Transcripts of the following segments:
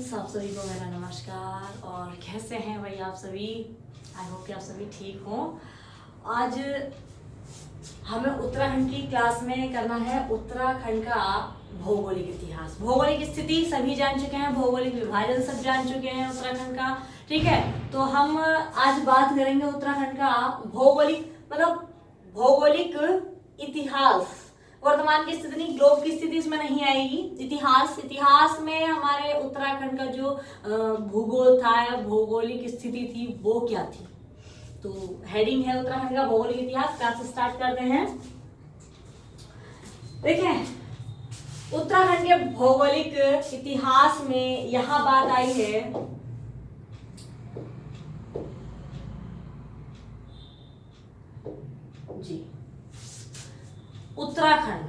Friends, आप सभी को मेरा नमस्कार। और कैसे हैं भाई आप सभी? आई होप कि आप सभी ठीक हों। आज हमें उत्तराखंड की क्लास में करना है उत्तराखंड का भौगोलिक इतिहास। भौगोलिक स्थिति सभी जान चुके हैं, भौगोलिक विभाजन सब जान चुके हैं उत्तराखंड का। ठीक है, तो हम आज बात करेंगे उत्तराखंड का भौगोलिक भौगोलिक इतिहास। वर्तमान की स्थिति नहीं, ग्लोब की स्थिति इसमें नहीं आएगी। इतिहास में हमारे उत्तराखंड का जो भूगोल था या भौगोलिक स्थिति थी वो क्या थी। तो हेडिंग है उत्तराखंड का भौगोलिक इतिहास। क्लास स्टार्ट करते हैं। देखिए, उत्तराखंड के भौगोलिक इतिहास में यहां बात आई है जी उत्तराखंड।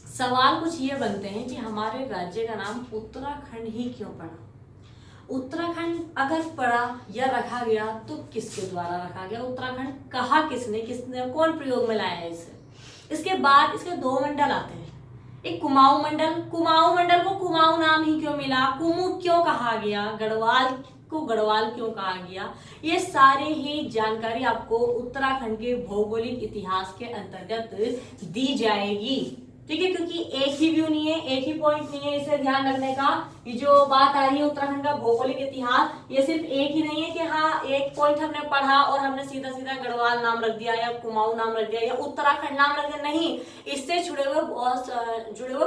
सवाल कुछ ये बनते हैं कि हमारे राज्य का नाम उत्तराखंड ही क्यों पड़ा। उत्तराखंड अगर पड़ा या रखा गया तो किसके द्वारा रखा गया? उत्तराखंड कहा किसने कौन प्रयोग में लाया है इसे? इसके बाद इसके दो मंडल आते हैं। एक कुमाऊं मंडल को कुमाऊं नाम ही क्यों मिला? कुमू क्यों कहा गया? गढ़वाल को गढ़वाल क्यों कहा गया? ये सारे ही जानकारी आपको उत्तराखंड के भौगोलिक इतिहास के अंतर्गत दी जाएगी। ठीक है, क्योंकि एक ही व्यू नहीं है, एक ही पॉइंट नहीं है, इसे ध्यान रखने का। ये जो बात आ रही है उत्तराखंड का भौगोलिक इतिहास, ये सिर्फ एक ही नहीं है कि हाँ एक पॉइंट हमने पढ़ा और हमने सीधा सीधा गढ़वाल नाम रख दिया या कुमाऊं नाम रख दिया या उत्तराखंड नाम रख दिया। नहीं, इससे जुड़े हुए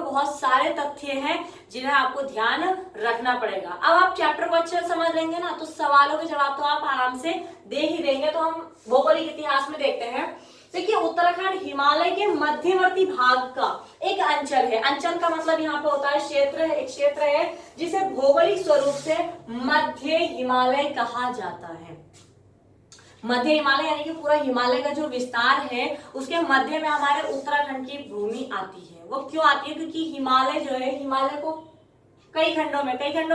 बहुत सारे तथ्य हैं जिन्हें आपको ध्यान रखना पड़ेगा। अब आप चैप्टर को अच्छे से समझ लेंगे ना, तो सवालों के जवाब तो आप आराम से दे ही देंगे। तो हम भौगोलिक इतिहास में देखते हैं। देखिए, उत्तराखंड हिमालय के मध्यवर्ती भाग का एक अंचल है। अंचल का मतलब यहाँ पे होता है क्षेत्र। एक क्षेत्र है जिसे भौगोलिक स्वरूप से मध्य हिमालय कहा जाता है। मध्य हिमालय यानी कि पूरा हिमालय का जो विस्तार है उसके मध्य में हमारे उत्तराखंड की भूमि आती है। वो क्यों आती है? क्योंकि हिमालय जो है, हिमालय को कई खंडों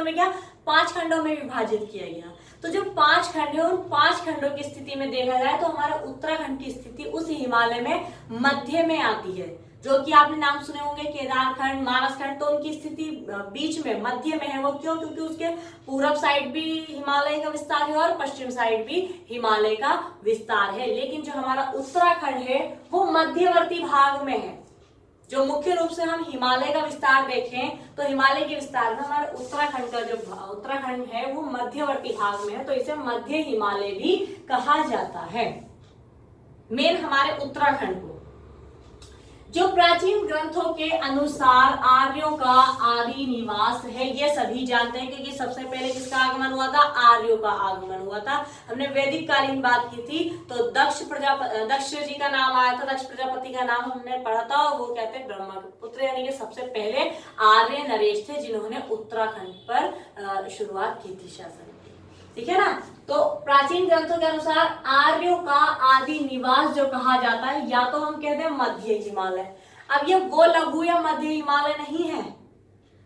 में क्या 5 खंडों में विभाजित किया गया। तो जो 5 खंड है, उन 5 खंडों की स्थिति में देखा जाए तो हमारा उत्तराखंड की स्थिति उस हिमालय में मध्य में आती है। जो कि आपने नाम सुने होंगे केदारखंड, मानसखंड, तो उनकी स्थिति बीच में मध्य में है। वो क्यों? क्योंकि उसके पूरब साइड भी हिमालय का विस्तार है और पश्चिम साइड भी हिमालय का विस्तार है। लेकिन जो हमारा उत्तराखंड है वो मध्यवर्ती भाग में है। जो मुख्य रूप से हम हिमालय का विस्तार देखें तो हिमालय के विस्तार में हमारे उत्तराखंड का जो उत्तराखंड है वो मध्यवर्ती भाग में है, तो इसे मध्य हिमालय भी कहा जाता है। मेन हमारे उत्तराखंड को जो प्राचीन ग्रंथों के अनुसार आर्यों का आदि निवास है, ये सभी जानते हैं। क्योंकि सबसे पहले किसका आगमन हुआ था? आर्यों का आगमन हुआ था। हमने वैदिक कालीन बात की थी तो दक्ष जी का नाम आया था। दक्ष प्रजापति का नाम हमने पढ़ा था और वो कहते हैं ब्रह्मपुत्र, यानी कि सबसे पहले आर्य नरेश थे जिन्होंने उत्तराखंड पर शुरुआत की थी शासन। ठीक है ना? तो प्राचीन ग्रंथों के अनुसार आर्यों का आदि निवास जो कहा जाता है, या तो हम कहते हैं मध्य हिमालय। अब ये वो लघु या मध्य हिमालय नहीं है।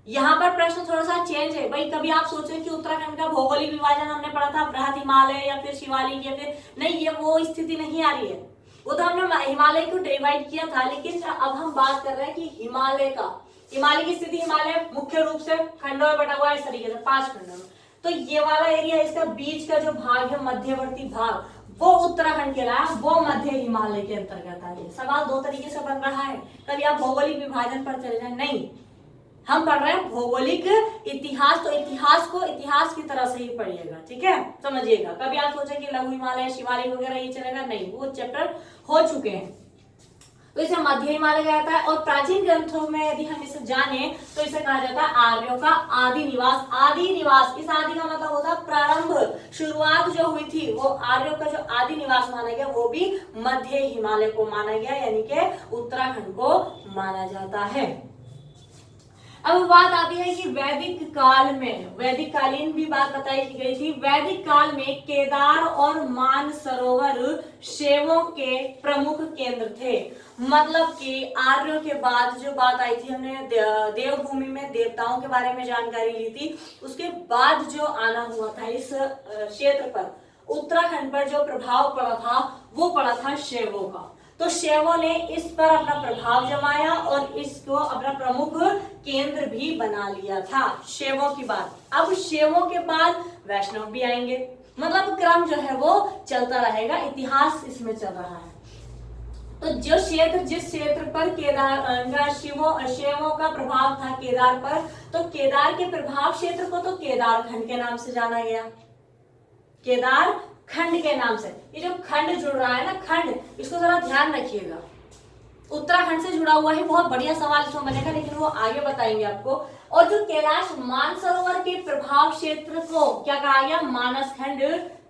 यहाँ पर प्रश्न थोड़ा सा चेंज है भाई। कभी आप सोचे कि उत्तराखंड का भौगोलिक विभाजन हमने पढ़ा था बृहद हिमालय या फिर शिवालिक या फिर नहीं, ये वो स्थिति नहीं आ रही है। वो तो हमने हिमालय को डिवाइड किया था, लेकिन अब हम बात कर रहे हैं कि हिमालय की स्थिति। हिमालय मुख्य रूप से खंडों में बटा हुआ है इस तरीके से 5 खंडों में। तो ये वाला एरिया, इसका बीच का जो भाग है मध्यवर्ती भाग, वो उत्तराखंड के रहा, वो मध्य हिमालय के अंतर्गत आ गया। सवाल दो तरीके से बन रहा है। कभी आप भौगोलिक विभाजन पर चले जाए, नहीं, हम पढ़ रहे हैं भौगोलिक इतिहास। तो इतिहास को इतिहास की तरह से ही पढ़िएगा। ठीक है, समझिएगा। कभी आप सोचे कि लघु हिमालय, शिवालिक वगैरह ये चलेगा, नहीं, वो चैप्टर हो चुके हैं। तो इसे मध्य हिमालय कहा जाता है। और प्राचीन ग्रंथों में यदि हम इसे जाने तो इसे कहा जाता है आर्यों का आदि निवास। आदि निवास, इस आदि का मतलब होता है प्रारंभ, शुरुआत जो हुई थी, वो आर्यों का जो आदि निवास माना गया वो भी मध्य हिमालय को माना गया, यानी कि उत्तराखंड को माना जाता है। अब बात आती है कि वैदिक काल में, वैदिक कालीन भी बात बताई गई थी। वैदिक काल में केदार और मानसरोवर शैवों के प्रमुख केंद्र थे। मतलब कि आर्यों के बाद जो बात आई थी, हमने देवभूमि में देवताओं के बारे में जानकारी ली थी, उसके बाद जो आना हुआ था इस क्षेत्र पर, उत्तराखंड पर जो प्रभाव पड़ा था वो पड़ा था शैवों का। तो शैवों ने इस पर अपना प्रभाव जमाया और इसको अपना प्रमुख केंद्र भी बना लिया था। शैवों की बात, अब शैवों के बाद वैष्णव भी आएंगे, मतलब क्रम जो है वो चलता रहेगा, इतिहास इसमें चल रहा है। तो जो क्षेत्र, जिस क्षेत्र पर शैवों का प्रभाव था केदार पर, तो केदार के प्रभाव क्षेत्र को तो केदार खंड के नाम से जाना गया, केदार खंड के नाम से। ये जो खंड जुड़ रहा है ना, खंड, इसको जरा ध्यान रखिएगा, उत्तराखंड से जुड़ा हुआ है, बहुत बढ़िया सवाल इसमें बनेगा, लेकिन वो आगे बताएंगे आपको। और जो कैलाश मानसरोवर के प्रभाव क्षेत्र को क्या कहा गया, मानस खंड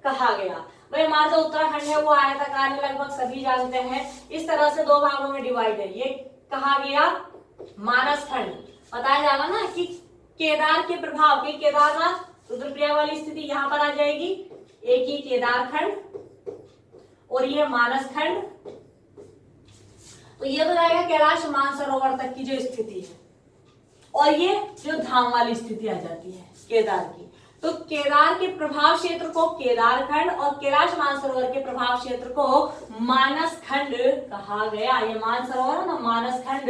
कहा गया। भाई हमारा जो उत्तराखंड है वो आयताकार है, लगभग सभी जानते हैं, इस तरह से दो भागों में डिवाइड है, ये कहा गया मानस खंड। बताया जाएगा ना कि केदार के प्रभाव के, केदारनाथ रुद्रप्रयाग वाली स्थिति यहाँ पर आ जाएगी, एक ही केदार खंड और ये मानस खंड, तो ये तो जाएगा कैलाश मानसरोवर तक की जो स्थिति है, और ये जो धाम वाली स्थिति आ जाती है केदार की। तो केदार के प्रभाव क्षेत्र को केदार खंड और कैलाश मानसरोवर के प्रभाव क्षेत्र को मानस खंड कहा गया। ये मानसरोवर ना मानस खंड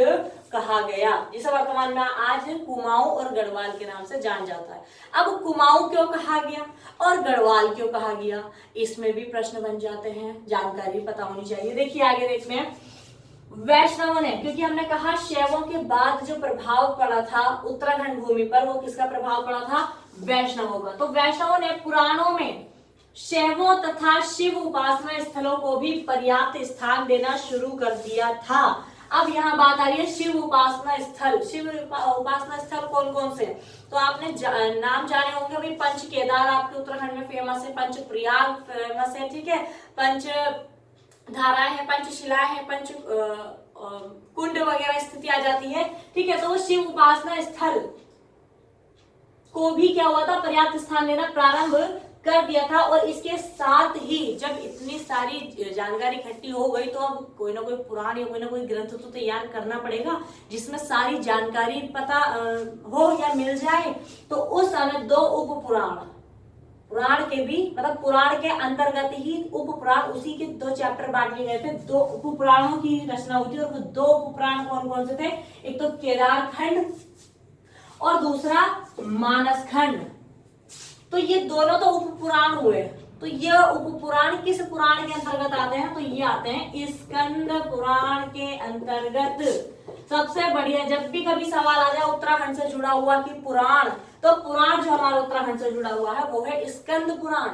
कहा गया, जिसे वर्तमान में आज कुमाऊं और गढ़वाल के नाम से जान जाता है। अब कुमाऊं क्यों कहा गया और गढ़वाल क्यों कहा गया, इसमें भी प्रश्न बन जाते हैं, जानकारी पता होनी चाहिए। देखिए आगे देखते हैं, वैष्णवों ने, क्योंकि हमने कहा शैवों के बाद जो प्रभाव पड़ा था उत्तराखंड भूमि पर, वो किसका प्रभाव पड़ा था, वैष्णवों का। तो वैष्णवों ने पुराणों में शैवों तथा शिव उपासना स्थलों को भी पर्याप्त स्थान देना शुरू कर दिया था। अब यहाँ बात आ रही है शिव उपासना स्थल। शिव उपासना स्थल कौन कौन से, तो आपने नाम जाने होंगे, अभी पंच केदार आपके उत्तराखंड में फेमस है, पंच प्रयाग फेमस है, ठीक है, पंच धाराएं हैं, पंचशिलाएं हैं, पंच कुंड वगैरह स्थिति आ जाती है, ठीक है। तो वो शिव उपासना स्थल को भी क्या हुआ था, पर्याप्त स्थान देना प्रारंभ कर दिया था। और इसके साथ ही जब इतनी सारी जानकारी इकट्ठी हो गई, तो अब कोई ना कोई पुराण या कोई ना कोई ग्रंथ तो तैयार करना पड़ेगा जिसमें सारी जानकारी पता हो या मिल जाए। तो उस समय दो उप पुराण, पुराण के भी मतलब पुराण के अंतर्गत ही उप पुराण, उसी के दो चैप्टर बांट लिए गए थे, दो उप पुराणों की रचना हुई थी। और वो दो उप पुराण कौन कौन से थे, एक तो केदार खंड और दूसरा मानस खंड। तो ये दोनों तो उप पुराण हुए। तो ये उप पुराण किस पुराण के अंतर्गत आते हैं, तो ये आते हैं स्कंद पुराण के अंतर्गत। सबसे बढ़िया, जब भी कभी सवाल आ जाए उत्तराखंड से जुड़ा हुआ कि पुराण, तो पुराण जो हमारा उत्तराखंड से जुड़ा हुआ है वो है स्कंद पुराण।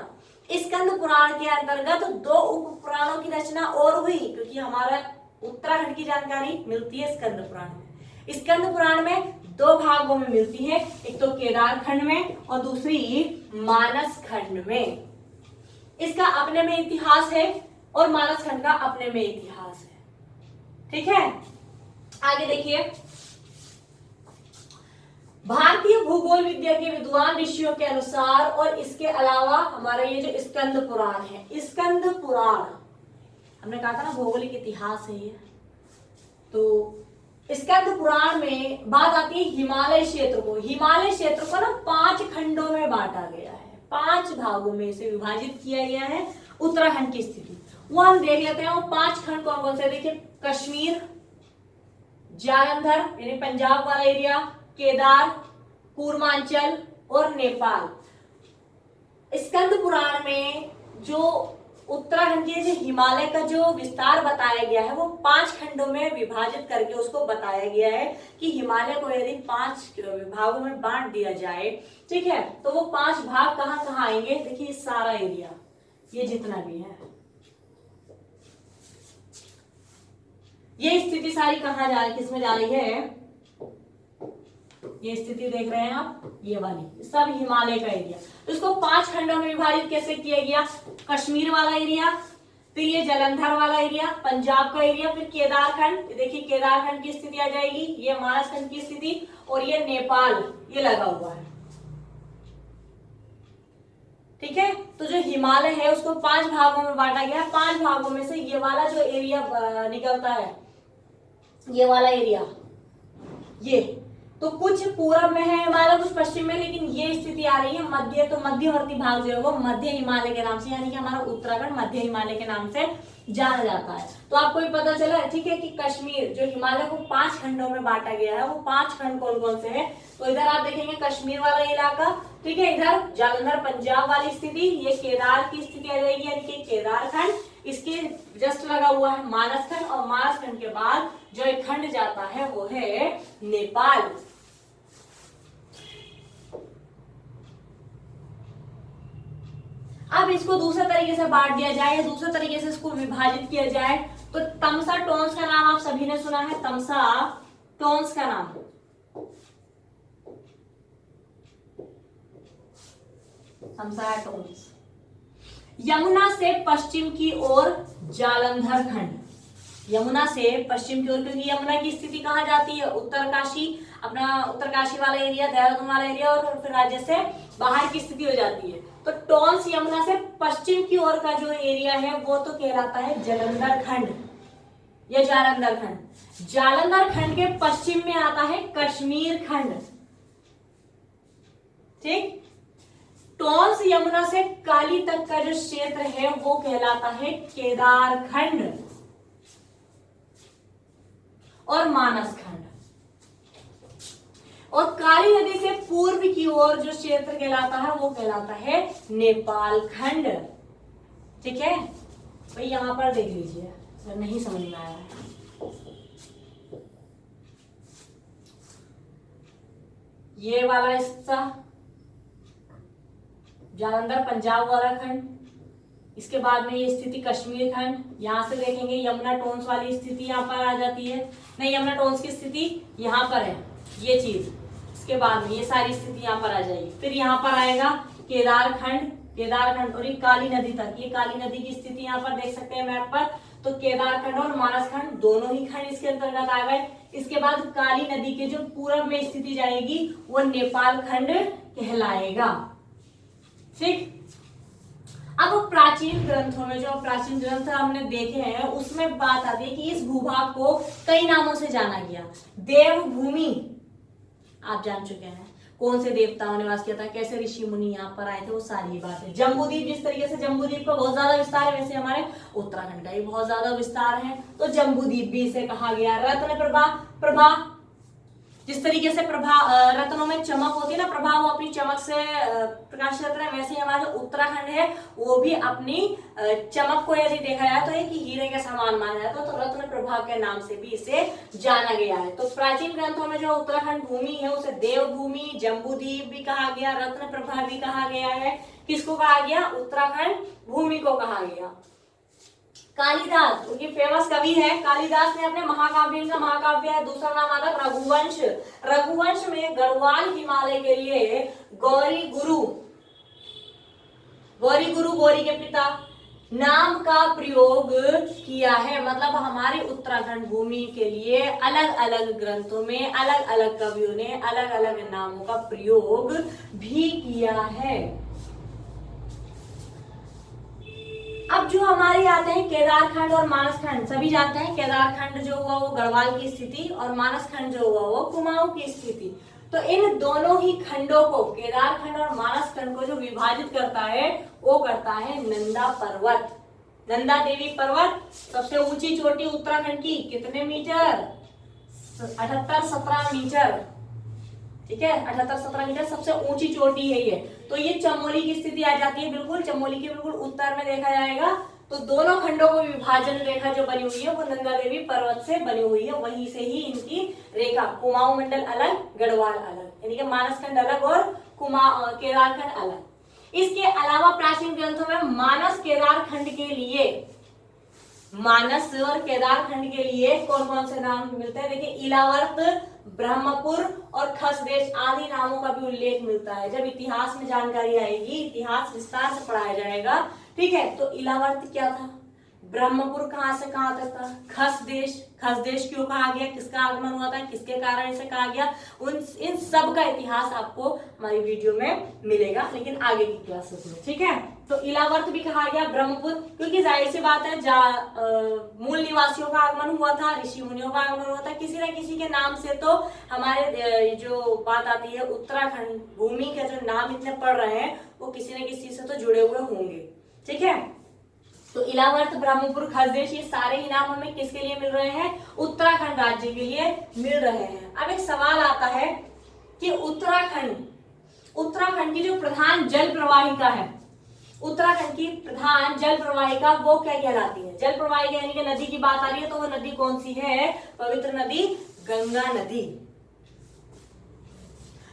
स्कंद पुराण के अंतर्गत दो उप पुराणों की रचना और हुई, क्योंकि हमारा उत्तराखंड की जानकारी मिलती है स्कंद पुराण में। स्कंद पुराण में दो भागों में मिलती है, एक तो केदार खंड में और दूसरी मानस खंड में। इसका अपने में इतिहास है और मानस खंड का अपने में इतिहास है, ठीक है। आगे देखिए, भारतीय भूगोल विद्या के विद्वान ऋषियों के अनुसार और इसके अलावा हमारा ये जो स्कंद पुराण है, स्कंद पुराण हमने कहा था ना भौगोलिक इतिहास है ये। तो स्कंद पुराण में बात आती है हिमालय क्षेत्र को। हिमालय क्षेत्र को ना 5 खंडों में बांटा गया है, 5 भागों में इसे विभाजित किया गया है उत्तराखंड की स्थिति। वो हम देख लेते हैं, वो 5 खंड कौन कौन से, देखिए कश्मीर, जालंधर यानी पंजाब वाला एरिया, केदार, पूर्वांचल और नेपाल। स्कंद पुराण में जो उत्तराखंड के जो हिमालय का जो विस्तार बताया गया है वो 5 खंडों में विभाजित करके उसको बताया गया है कि हिमालय को यदि 5 विभागों में बांट दिया जाए, ठीक है, तो वो 5 भाग कहाँ कहाँ आएंगे। देखिए सारा एरिया, ये जितना भी है, ये स्थिति सारी कहाँ जा रही, किसमें जा रही है, ये स्थिति देख रहे हैं आप, ये वाली सब हिमालय का एरिया। तो इसको 5 खंडों में विभाजित कैसे किया गया, कश्मीर वाला एरिया, फिर ये जालंधर वाला एरिया, पंजाब का एरिया, फिर केदार खंड, देखिए केदार खंड की स्थिति आ जाएगी, ये मानस खंड की स्थिति, और ये नेपाल ये लगा हुआ है, ठीक है। तो जो हिमालय है उसको 5 भागों में बांटा गया। 5 भागों में से ये वाला जो एरिया निकलता है, ये वाला एरिया, ये तो कुछ पूर्व में है हिमालय, कुछ पश्चिम में, लेकिन ये स्थिति आ रही है मध्य। तो मध्यवर्ती भाग जो है वो मध्य हिमालय के नाम से, यानी कि हमारा उत्तराखंड मध्य हिमालय के नाम से जाना जाता है। तो आपको भी पता चला, ठीक है, कि कश्मीर जो हिमालय को 5 खंडों में बांटा गया है, वो 5 खंड कौन कौन से हैं? तो इधर आप देखेंगे कश्मीर वाला इलाका, ठीक है, इधर जालंधर पंजाब वाली स्थिति, ये केदार की स्थिति आ जाएगी, यानी कि केदार खंड। इसके जस्ट लगा हुआ है मानस खंड, और मानस खंड के बाद जो एक खंड जाता है वो है नेपाल। अब इसको दूसरे तरीके से बांट दिया जाए, दूसरे तरीके से इसको विभाजित किया जाए, तो तमसा टोन्स का नाम आप सभी ने सुना है, तमसा टोन्स का नाम, तमसा टोन्स। यमुना से पश्चिम की ओर जालंधर खंड, यमुना से पश्चिम की ओर, क्योंकि यमुना की स्थिति कहाँ जाती है? उत्तरकाशी, अपना उत्तरकाशी वाला एरिया, देहरादून वाला एरिया, और फिर राज्य से बाहर की स्थिति हो जाती है। तो टोन्स यमुना से पश्चिम की ओर का जो एरिया है वो तो कहलाता है जालंधर खंड या जालंधर खंड। जालंधर खंड के पश्चिम में आता है कश्मीर खंड, ठीक। टोन्स यमुना से काली तक का जो क्षेत्र है वो कहलाता है केदार खंड और मानस खंड। और काली नदी से पूर्व की ओर जो क्षेत्र कहलाता है वो कहलाता है नेपाल खंड, ठीक है। भाई यहां पर देख लीजिए, नहीं समझ में आया है। ये वाला हिस्सा जालंधर पंजाब वाला खंड, इसके बाद में ये स्थिति कश्मीर खंड, यहां से देखेंगे यमुना टोन्स वाली स्थिति यहां पर आ जाती है, नहीं यमुना टोन्स की स्थिति यहां पर है, ये चीज, इसके बाद में ये सारी स्थिति यहां पर आ जाएगी। फिर यहां पर आएगा केदार खंड, केदार खंड और ये काली नदी तक, ये काली नदी की स्थिति यहां पर देख सकते हैं मैप पर। तो केदार खंड और मानस खंड दोनों ही खंड इसके अंतर्गत आ गए। इसके बाद काली नदी के जो पूर्व में स्थिति जाएगी वो नेपाल खंड कहलाएगा, ठीक। अब प्राचीन ग्रंथों में, जो प्राचीन ग्रंथ हमने देखे हैं उसमें बात आती है कि इस भूभाग को कई नामों से जाना गया। देवभूमि आप जान चुके हैं, कौन से देवताओं ने वास किया था, कैसे ऋषि मुनि यहाँ पर आए थे, वो सारी बात है। जम्बूद्वीप, जिस तरीके से जम्बूद्वीप का बहुत ज्यादा विस्तार है, वैसे हमारे उत्तराखंड का भी बहुत ज्यादा विस्तार है, तो जम्बूद्वीप भी इसे कहा गया। रत्न प्रभा, प्रभा जिस तरीके से प्रभा रत्नों में चमक होती है ना, प्रभा वो अपनी चमक से प्रकाशित रत्न है, वैसे ही हमारा जो उत्तराखंड है वो भी अपनी चमक को यदि देखा जाए तो एक हीरे के समान माना जाता है, तो रत्न प्रभा के नाम से भी इसे जाना गया है। तो प्राचीन ग्रंथों में जो उत्तराखंड भूमि है उसे देवभूमि, जम्बूद्वीप भी कहा गया, रत्न प्रभा भी कहा गया है। किसको कहा गया? उत्तराखंड भूमि को कहा गया। कालिदास, उनकी फेमस कवि है, कालिदास ने अपने महाकाव्य, इनका महाकाव्य है, दूसरा नाम आता है रघुवंश। रघुवंश में गढ़वाल हिमालय के लिए गौरी गुरु, गौरी के पिता नाम का प्रयोग किया है। मतलब हमारी उत्तराखंड भूमि के लिए अलग अलग ग्रंथों में अलग अलग कवियों ने अलग अलग नामों का प्रयोग भी किया है। अब जो हमारे आते हैं केदारखंड और मानसखंड, सभी जानते हैं केदारखंड जो हुआ वो गढ़वाल की स्थिति और मानसखंड जो हुआ वो कुमाऊं की स्थिति। तो इन दोनों ही खंडों को, केदारखंड और मानसखंड को जो विभाजित करता है वो करता है नंदा पर्वत। नंदा देवी पर्वत सबसे ऊंची चोटी उत्तराखंड की, कितने मीटर? 78-17 मीटर, ठीक है, 78-17 मीटर सबसे ऊंची चोटी है ये। तो ये चमोली की स्थिति आ जाती है, बिल्कुल चमोली के बिल्कुल उत्तर में देखा जाएगा। तो दोनों खंडों को विभाजन रेखा जो बनी हुई है वो नंदा देवी पर्वत से बनी हुई है, वहीं से ही इनकी रेखा, कुमाऊं मंडल अलग, गढ़वाल अलग, यानी कि मानसखंड अलग और केदारखंड अलग। इसके अलावा प्राचीन ग्रंथों में मानस केदारखंड के लिए, मानस और केदारखंड के लिए कौन कौन से नाम मिलते हैं? देखिए, इलावर्त, ब्रह्मपुर और खसदेश आदि नामों का भी उल्लेख मिलता है। जब इतिहास में जानकारी आएगी, इतिहास विस्तार से पढ़ाया जाएगा, ठीक है। तो इलावर्त क्या था, ब्रह्मपुर कहां से कहां तक था, खसदेश क्यों कहा गया, किसका आगमन हुआ था, किसके कारण इसे कहा गया, इन सब का इतिहास आपको हमारी वीडियो में मिलेगा, लेकिन आगे की क्लासेस में, ठीक है। तो इलावर्त भी कहा गया, ब्रह्मपुर, क्योंकि जाहिर सी बात है मूल निवासियों का आगमन हुआ था, ऋषि मुनियों का आगमन हुआ था, किसी न किसी के नाम से तो हमारे जो बात आती है उत्तराखंड भूमि के जो नाम इतने पड़ रहे हैं वो किसी न किसी से तो जुड़े हुए होंगे, ठीक है। तो इलावर्त, ब्रह्मपुर, खरदेश, ये सारे ही नाम हमें किसके लिए मिल रहे हैं? उत्तराखंड राज्य के लिए मिल रहे हैं। अब एक सवाल आता है कि उत्तराखंड की जो प्रधान जल प्रवाहिका है, उत्तराखंड की प्रधान जल प्रवाहिका वो क्या कहलाती है? जल प्रवाहिका यानी कि नदी की बात आ रही है, तो वो नदी कौन सी है? पवित्र नदी गंगा नदी।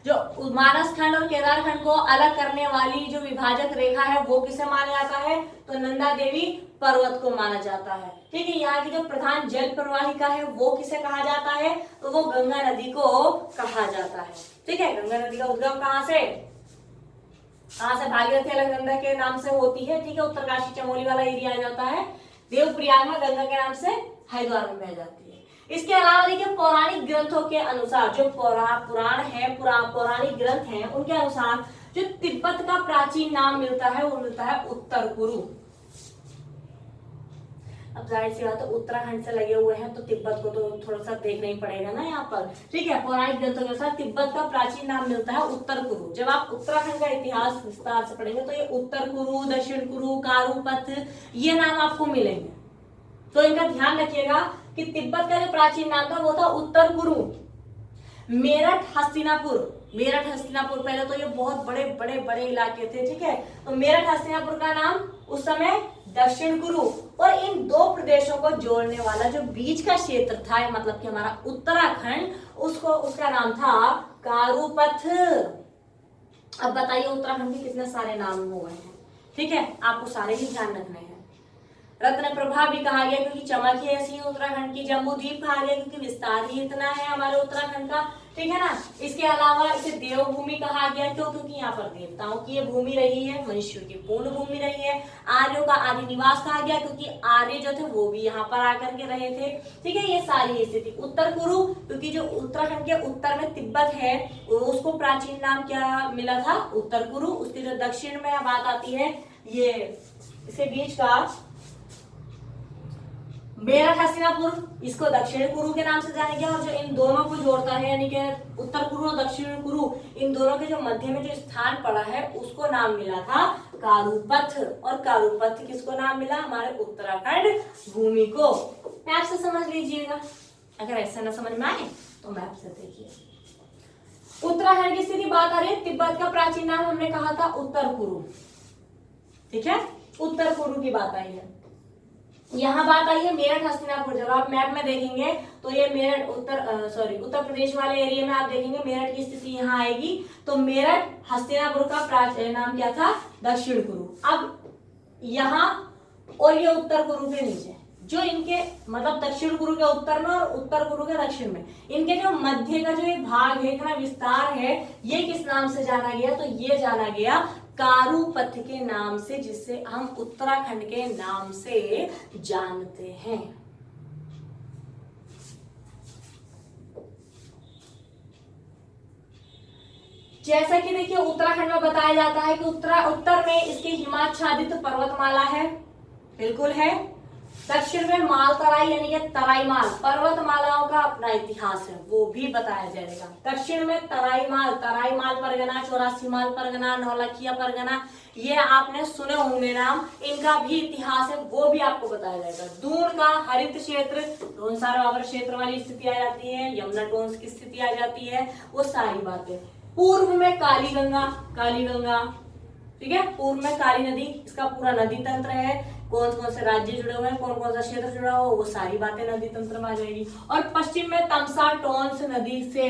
जो मानस खंड और केदार खंड को अलग करने वाली जो विभाजक रेखा है वो किसे माना जाता है? तो नंदा देवी पर्वत को माना जाता है। ठीक है, यहाँ की जो प्रधान जल प्रवाहिका है वो किसे कहा जाता है? तो वो गंगा नदी को कहा जाता है। ठीक है, गंगा नदी का उद्गम कहाँ से भागीरथी अलकनंदा के नाम से होती है। ठीक है, उत्तरकाशी चमोली वाला एरिया आ जाता है। देवप्रयाग में गंगा के नाम से हरिद्वार में बह जाती है। इसके अलावा देखिए पौराणिक ग्रंथों के अनुसार, जो पुराण है, पौराणिक ग्रंथ हैं, उनके अनुसार जो तिब्बत का प्राचीन नाम मिलता है वो मिलता है उत्तर कुरु। अब जाहिर सी बात है उत्तराखंड से लगे हुए हैं तो तिब्बत को तो थोड़ा सा देखना ही पड़ेगा ना यहाँ पर। ठीक है, पौराणिक ग्रंथों के अनुसार तिब्बत का प्राचीन नाम मिलता है उत्तर कुरु। जब आप उत्तराखंड का इतिहास विस्तार से पढ़ेंगे तो ये उत्तर कुरु, दक्षिण कुरु, कारुपथ, ये नाम आपको मिलेंगे। तो इनका ध्यान रखिएगा कि तिब्बत का जो प्राचीन नाम था वो था उत्तर कुरु। मेरठ हस्तिनापुर पहले तो ये बहुत बड़े बड़े बड़े इलाके थे। ठीक है, तो मेरठ हस्तिनापुर का नाम उस समय दक्षिण कुरु, और इन दो प्रदेशों को जोड़ने वाला जो बीच का क्षेत्र था, मतलब कि हमारा उत्तराखंड, उसका नाम था कारुपथ। अब बताइए उत्तराखंड के कितने सारे नाम हो गए हैं? ठीक है, आपको सारे ही ध्यान रखने हैं। रत्न प्रभा भी कहा गया क्योंकि चमक ही ऐसी है उत्तराखंड की। जम्बू द्वीप कहा गया क्योंकि विस्तार ही इतना है हमारे उत्तराखंड का। ठीक है ना। इसके अलावा इसे देवभूमि कहा गया क्यों? क्योंकि यहाँ पर देवताओं की ये भूमि रही है, मनुष्यों की पूर्ण भूमि रही है। आर्यों का आदि निवास कहा गया क्योंकि आर्य जो थे वो भी यहाँ पर आकर के रहे थे। ठीक है, ये सारी स्थिति। उत्तर कुरु क्योंकि जो उत्तराखंड के उत्तर में तिब्बत है उसको प्राचीन नाम क्या मिला था? उत्तर कुरु। उसके जो दक्षिण में बात आती है, ये इसे बीच का मेरठ हस्तिनापुर, इसको दक्षिण कुरु के नाम से जाना गया। और जो इन दोनों को जोड़ता है यानी कि उत्तर कुरु और दक्षिण कुरु, इन दोनों के जो मध्य में जो स्थान पड़ा है उसको नाम मिला था कारुपथ। और कारुपथ किसको नाम मिला? हमारे उत्तराखंड भूमि को। मैप से समझ लीजिएगा, अगर ऐसा ना समझ में आए तो मैप से देखिए। उत्तराखंड की स्थिति बात आ रही है, तिब्बत का प्राचीन नाम हमने कहा था उत्तर कुरु। ठीक है, उत्तर कुरु की बात आई है। यहाँ बात आई है मेरठ हस्तिनापुर। जब आप मैप में देखेंगे तो ये मेरठ उत्तर प्रदेश वाले एरिया में आप देखेंगे मेरठ की स्थिति यहाँ आएगी। तो मेरठ हस्तिनापुर का प्राचीन नाम क्या था? दक्षिण कुरु। अब यहाँ और ये उत्तर कुरु के नीचे जो इनके मतलब दक्षिण कुरु के उत्तर में और उत्तर कुरु के दक्षिण में इनके जो मध्य का जो ये भाग है, इतना विस्तार है, ये किस नाम से जाना गया? तो ये जाना गया कारुपथ के नाम से, जिसे हम उत्तराखंड के नाम से जानते हैं। जैसा कि देखिए उत्तराखंड में बताया जाता है कि उत्तर में इसकी हिमाच्छादित पर्वतमाला है, बिल्कुल है। दक्षिण में मालतराई यानी कि तराईमाल पर्वतमालाओं का अपना इतिहास है, वो भी बताया जाएगा। दक्षिण में तराईमाल परगना, 84 माल परगना, नौलखिया परगना, ये आपने सुने होंगे नाम, इनका भी इतिहास है, वो भी आपको बताया जाएगा। दून का हरित क्षेत्र, धोनसार बाबर क्षेत्र वाली स्थिति आ जाती है, यमुना टोन्स की स्थिति आ जाती है, वो सारी बातें। पूर्व में काली गंगा, ठीक है, पूर्व में काली नदी, इसका पूरा नदी तंत्र है, कौन कौन से राज्य जुड़े हुए हैं, कौन कौन सा क्षेत्र जुड़ा हुआ, वो सारी बातें नदी तंत्र में आ जाएगी। और पश्चिम में तमसा टोन्स नदी से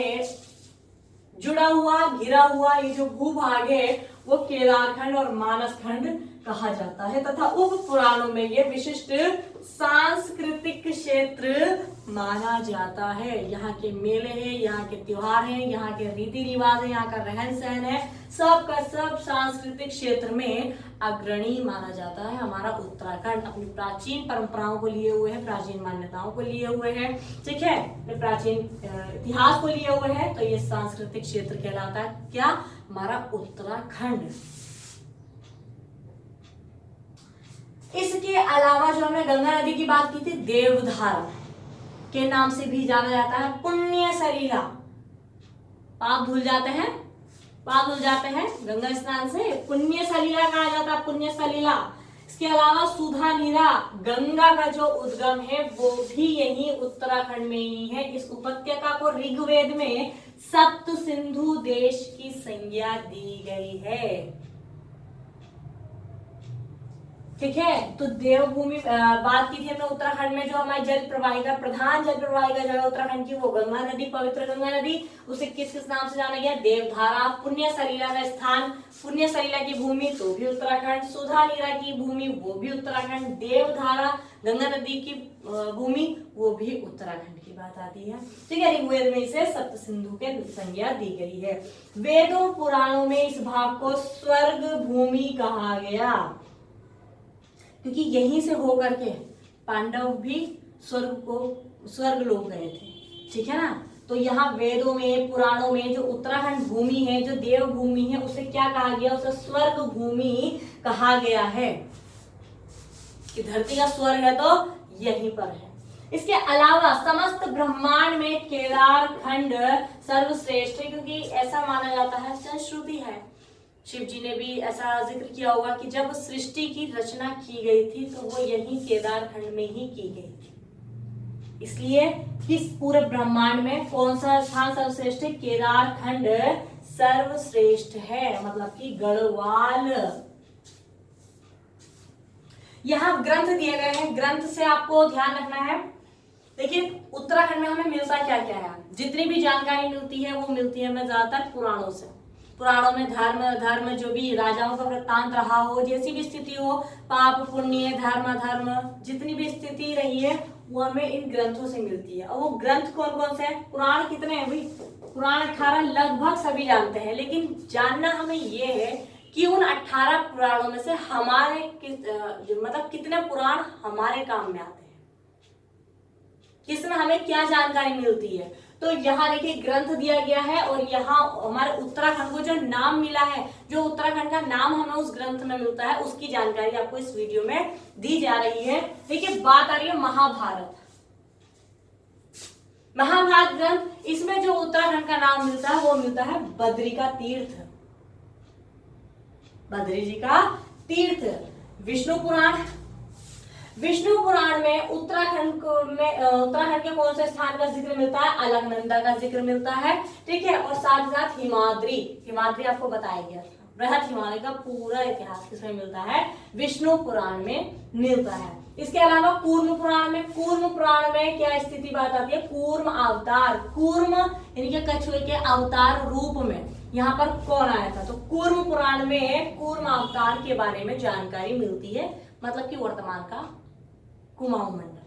जुड़ा हुआ, घिरा हुआ ये जो भूभाग है वो केदारखंड और मानस खंड कहा जाता है, तथा उप पुराणों में ये विशिष्ट सांस्कृतिक क्षेत्र माना जाता है। यहाँ के मेले हैं, यहाँ के त्योहार हैं, यहाँ के रीति रिवाज है, यहाँ का रहन सहन है, सब का सब सांस्कृतिक क्षेत्र में अग्रणी माना जाता है। हमारा उत्तराखंड अपनी प्राचीन परंपराओं को लिए हुए है, प्राचीन मान्यताओं को लिए हुए है, ठीक है, प्राचीन इतिहास को लिए हुए है, तो ये सांस्कृतिक क्षेत्र कहलाता है क्या? हमारा उत्तराखंड। इसके अलावा जो हमने गंगा नदी की बात की थी, देवधारा के नाम से भी जाना जाता है। पुण्य सलीला, पाप धुल जाते हैं गंगा स्नान से, पुण्य सलीला कहा जाता है। पुण्य सलीला इसके अलावा सुधानीरा, गंगा का जो उद्गम है वो भी यही उत्तराखंड में ही है। इस उपत्यका को ऋग्वेद में सप्त सिंधु देश की संज्ञा दी गई है। ठीक है, तो देवभूमि बात की थी हमने उत्तराखंड में जो हमारी जल प्रवाहिका, प्रधान जल प्रवाहिका जगह उत्तराखंड की वो गंगा नदी, पवित्र गंगा नदी। उसे किस किस नाम से जाना गया? देवधारा। पुण्य सलीला का स्थान, पुण्य सलीला की भूमि तो भी उत्तराखंड, सुधानीरा की भूमि वो भी उत्तराखंड, देवधारा गंगा नदी की भूमि वो भी उत्तराखंड की बात आती है। ठीक है, ऋग्वेद में इसे सप्त सिंधु के संज्ञा दी गई है। वेदों पुराणों में इस भाग को स्वर्ग भूमि कहा गया, क्योंकि यहीं से होकर के पांडव भी स्वर्ग लोग गए थे। ठीक है ना, तो यहाँ वेदों में पुराणों में जो उत्तराखंड भूमि है, जो देव भूमि है, उसे क्या कहा गया? उसे स्वर्ग भूमि कहा गया है कि धरती का स्वर्ग है तो यहीं पर है। इसके अलावा समस्त ब्रह्मांड में केदार खंड सर्वश्रेष्ठ है, क्योंकि ऐसा माना जाता है, संस्कृति है, शिव जी ने भी ऐसा जिक्र किया होगा कि जब सृष्टि की रचना की गई थी तो वो यही केदार खंड में ही की गई थी। इसलिए किस पूरे ब्रह्मांड में कौन सा स्थान सर्वश्रेष्ठ है? केदार खंड सर्वश्रेष्ठ है, मतलब कि गढ़वाल। यहाँ ग्रंथ दिए गए हैं, ग्रंथ से आपको ध्यान रखना है। देखिए उत्तराखंड में हमें मिलता क्या क्या है, जितनी भी जानकारी मिलती है वो मिलती है हमें ज्यादातर पुराणों से। पुराणों में धर्म जो भी राजाओं का वृत्तांत रहा हो, जैसी भी स्थिति हो, पाप पुण्य धर्म अधर्म जितनी भी स्थिति रही है वो हमें इन ग्रंथों से मिलती है। और वो ग्रंथ कौन कौन से हैं? पुराण कितने हैं भाई? पुराण 18 लगभग सभी जानते हैं, लेकिन जानना हमें ये है कि उन 18 पुराणों में से हमारे मतलब कितने पुराण हमारे काम में आते हैं, किसमें हमें क्या जानकारी मिलती है। तो यहाँ देखिए ग्रंथ दिया गया है और यहाँ हमारे उत्तराखंड को जो नाम मिला है, जो उत्तराखंड का नाम हमें उस ग्रंथ में मिलता है, उसकी जानकारी आपको इस वीडियो में दी जा रही है। देखिए बात आ रही है महाभारत। महाभारत ग्रंथ, इसमें जो उत्तराखंड का नाम मिलता है वो मिलता है बद्री का तीर्थ, बद्री जी का तीर्थ। विष्णु पुराण, विष्णु पुराण में उत्तराखंड के कौन से स्थान का जिक्र मिलता है? अलकनंदा का जिक्र मिलता है। ठीक है, और साथ साथ हिमाद्री आपको बताया गया, बृहद हिमालय का पूरा इतिहास किसमें मिलता है? विष्णु पुराण में मिलता है। इसके अलावा कूर्म पुराण में क्या स्थिति बात आती है? कूर्म अवतार, कूर्म यानी कि कछुए के अवतार रूप में यहाँ पर कौन आया था? तो कूर्म पुराण में कूर्म अवतार के बारे में जानकारी मिलती है, मतलब कि वर्तमान का कुमाऊं मंडल।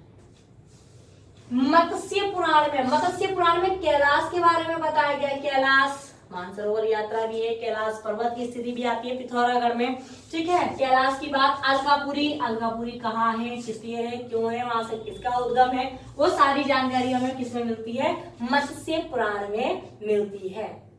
मत्स्य पुराण में कैलाश के बारे में बताया गया है। कैलाश मानसरोवर यात्रा भी है, कैलाश पर्वत की स्थिति भी आती है पिथौरागढ़ में। ठीक है, कैलाश की बात, अलकापुरी कहाँ है, किस लिए है, क्यों है, वहां से किसका उद्गम है, वो सारी जानकारी हमें किसमें मिलती है? मत्स्य पुराण में मिलती है।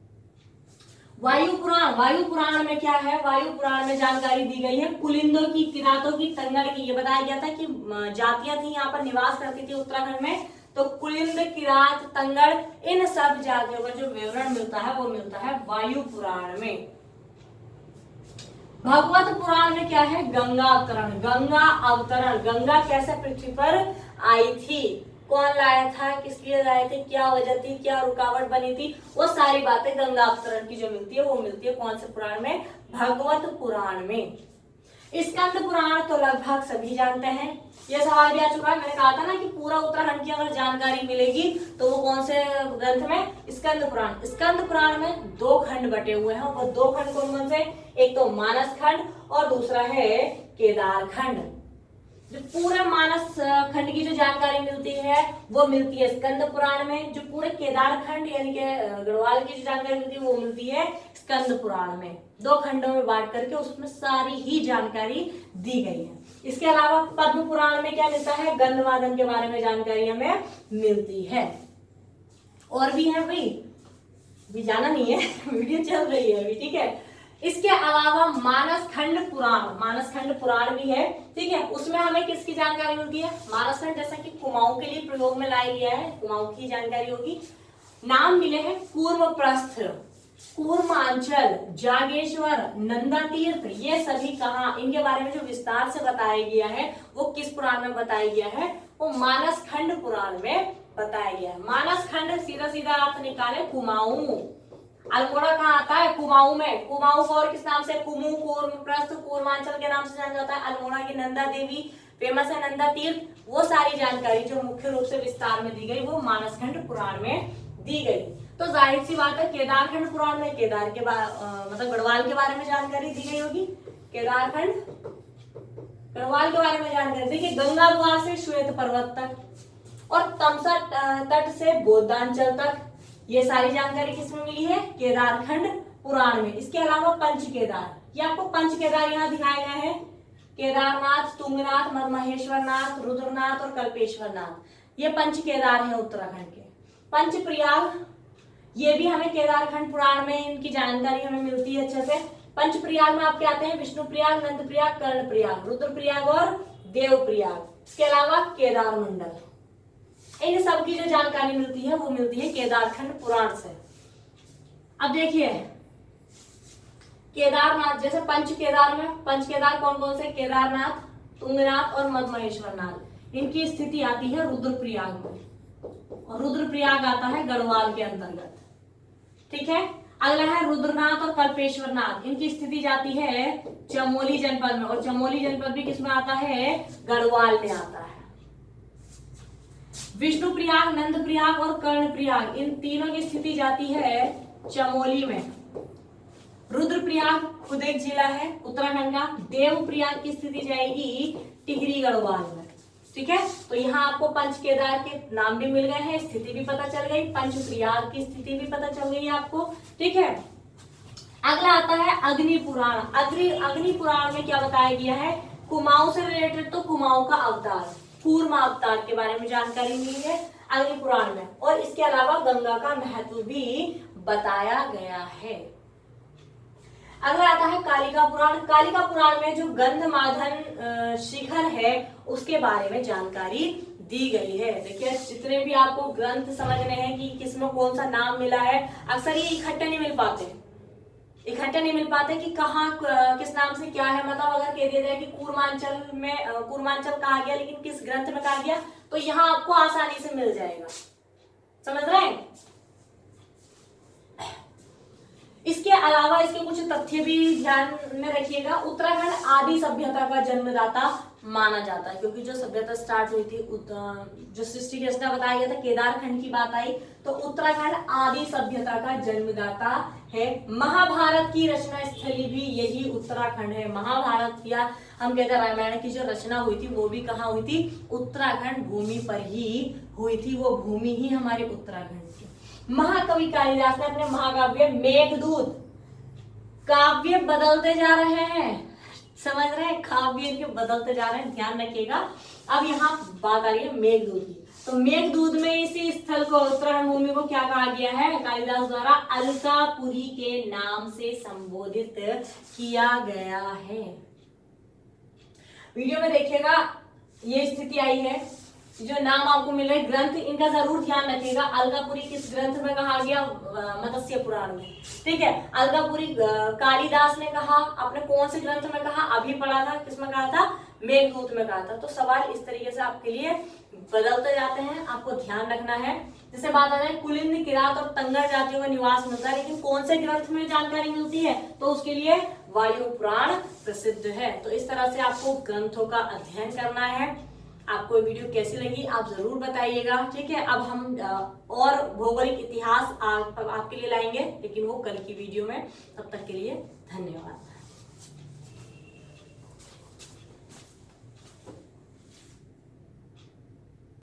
वायु पुराण में क्या है? वायु पुराण में जानकारी दी गई है कुलिंदों की, किरातों की, तंगड़ की। ये बताया गया था कि जातियां थी यहाँ पर निवास करती थी उत्तराखंड में, तो कुलिंद, किरात, तंगड़, इन सब जातियों का जो विवरण मिलता है वो मिलता है वायु पुराण में। भगवत पुराण में क्या है? गंगा अवतरण, गंगा कैसे पृथ्वी पर आई थी, कौन लाया था, किस लिए लाए थे, क्या वजह थी, क्या रुकावट बनी थी, वो सारी बातें गंगा अवतरण की जो मिलती है वो मिलती है कौन से पुराण में? भगवत पुराण में। स्कंद पुराण तो लगभग सभी जानते हैं, ये सवाल भी आ चुका है। मैंने कहा था ना कि पूरा उत्तराखंड की अगर जानकारी मिलेगी तो वो कौन से ग्रंथ में? स्कंद पुराण में 2 खंड बटे हुए हैं, वो 2 खंड कौन कौन से? एक तो मानस खंड और दूसरा है केदार खंड। जो पूरे मानस खंड की जो जानकारी मिलती है वो मिलती है स्कंद पुराण में। जो पूरे केदार खंड यानी कि गढ़वाल की जो जानकारी मिलती है वो मिलती है स्कंद पुराण में। 2 खंडों में बांट करके उसमें सारी ही जानकारी दी गई है। इसके अलावा पद्म पुराण में क्या मिलता है? गंधमादन के बारे में जानकारी हमें मिलती है। और भी है भाई, भी जाना नहीं है वीडियो चल रही है अभी, ठीक है। इसके अलावा मानस खंड पुराण भी है, ठीक है। उसमें हमें किसकी जानकारी मिलती है? मानस खंड जैसा कि कुमाऊं के लिए प्रयोग में लाया गया है, कुमाऊं की जानकारी होगी। नाम मिले हैं कूर्म प्रस्थ, कूर्मांचल, जागेश्वर, नंदा तीर्थ, ये सभी कहाँ, इनके बारे में जो विस्तार से बताया गया है वो किस पुराण में बताया गया है, वो मानस खंड पुराण में बताया गया है। मानस खंड सीधा सीधा अर्थ निकाले कुमाऊं। अल्मोड़ा कहाँ आता है, कुमाऊं में। कुमाऊं को और किस नाम से, कुमू, कूर्म, प्रस्थ, कूर्मांचल के नाम से जाना जाता है। अल्मोड़ा की नंदा देवी फेमस है, नंदा तीर्थ। वो सारी जानकारी जो मुख्य रूप से विस्तार में दी गई वो मानसखंड पुराण में दी गई। तो जाहिर सी बात है केदारखंड पुराण में केदार के मतलब गढ़वाल के बारे में जानकारी दी गई होगी। केदारखंड गढ़वाल के बारे में जानकारी, देखिए गंगा द्वार से श्वेत पर्वत तक और तमसा तट से बोधांचल तक, ये सारी जानकारी किसमें मिली है, केदारखंड पुराण में। इसके अलावा पंच केदार, ये आपको पंच केदार यहाँ दिखाए गए हैं, केदारनाथ, तुंगनाथ, महेश्वरनाथ, रुद्रनाथ और कल्पेश्वरनाथ, ये पंच केदार हैं उत्तराखंड के। पंच प्रयाग, ये भी हमें केदारखंड पुराण में इनकी जानकारी हमें मिलती है अच्छे से। पंच प्रयाग में आपके आते हैं विष्णु प्रयाग, नंद प्रयाग, कर्ण प्रयाग, रुद्र प्रयाग और देव प्रयाग। इसके अलावा केदार मंडल, इन सब की जो जानकारी मिलती है वो मिलती है केदारखंड पुराण से। अब देखिए केदारनाथ, जैसे पंच केदार में पंच केदार कौन कौन से, केदारनाथ, तुंगनाथ और मदमहेश्वरनाथ, इनकी स्थिति आती है रुद्रप्रयाग में और रुद्रप्रयाग आता है गढ़वाल के अंतर्गत। ठीक है, अगला है रुद्रनाथ और कल्पेश्वरनाथ, इनकी स्थिति जाती है चमोली जनपद में और चमोली जनपद भी किसमें आता है, गढ़वाल में आता है। विष्णु प्रयाग, नंद प्रयाग और कर्ण प्रयाग, इन तीनों की स्थिति जाती है चमोली में। रुद्रप्रयाग खुद एक जिला है उत्तराखंड का। देव प्रयाग की स्थिति जाएगी टिहरी गढ़वाल में। ठीक है, तो यहाँ आपको पंच केदार के नाम भी मिल गए हैं, स्थिति भी पता चल गई, पंच प्रयाग की स्थिति भी पता चल गई आपको। ठीक है, अगला आता है अग्नि पुराण। अग्नि पुराण में क्या बताया गया है, कुमाऊं से रिलेटेड तो कुमाऊं का अवतार, कूर्म अवतार के बारे में जानकारी मिली है अग्नि पुराण में, और इसके अलावा गंगा का महत्व भी बताया गया है। अगला आता है कालिका पुराण। कालिका पुराण में जो गंधमादन शिखर है उसके बारे में जानकारी दी गई है। देखिए जितने भी आपको ग्रंथ समझने हैं कि किसमें कौन सा नाम मिला है, अक्सर ये इकट्ठे नहीं मिल पाते कि कहाँ किस नाम से क्या है। मतलब अगर कह दिया जाए कि कूर्मांचल कहा गया लेकिन किस ग्रंथ में कहा गया, तो यहाँ आपको आसानी से मिल जाएगा। समझ रहे हैं? इसके अलावा इसके कुछ तथ्य भी ध्यान में रखिएगा। उत्तराखंड आदि सभ्यता का जन्मदाता माना जाता है, क्योंकि जो सभ्यता स्टार्ट हुई थी, जो सृष्टि की रचना बताया गया था, केदारखंड की बात आई, तो उत्तराखंड आदि सभ्यता का जन्मदाता है। महाभारत की रचना स्थली भी यही उत्तराखंड है। महाभारत या हम कहते हैं रामायण की जो रचना हुई थी वो भी कहाँ हुई थी, उत्तराखंड भूमि पर ही हुई थी। वो भूमि ही हमारे उत्तराखंड की। महाकवि कालिदास ने अपने महाकाव्य मेघदूत, काव्य बदलते जा रहे हैं, समझ रहे हैं, काव्य इनके बदलते जा रहे हैं, ध्यान रखिएगा। अब यहाँ बात आ रही है मेघदूत की, तो मेघदूत में इसी स्थल को, उत्तराखंड भूमि को क्या कहा गया है, कालिदास द्वारा अलकापुरी के नाम से संबोधित किया गया है। वीडियो में देखिएगा ये स्थिति आई है, जो नाम आपको मिले ग्रंथ, इनका जरूर ध्यान रखिएगा। अलकापुरी किस ग्रंथ में कहा गया, मत्स्य पुराण में। ठीक है, अलकापुरी कालिदास ने कहा, आपने कौन से ग्रंथ में कहा, अभी पढ़ा था, किसमें कहा था, मेघदूत में कहा था। तो सवाल इस तरीके से आपके लिए बदलते जाते हैं, आपको ध्यान रखना है। जैसे बात आ जाए कुलिंद, किरात और तंगर जातियों का निवास मिलता है, लेकिन कौन से ग्रंथ में जानकारी मिलती है, तो उसके लिए वायु पुराण प्रसिद्ध है। तो इस तरह से आपको ग्रंथों का अध्ययन करना है। आपको ये वीडियो कैसी लगी आप जरूर बताइएगा। ठीक है, अब हम और भौगोलिक इतिहास आपके लिए लाएंगे, लेकिन वो कल की वीडियो में। तब तक के लिए धन्यवाद।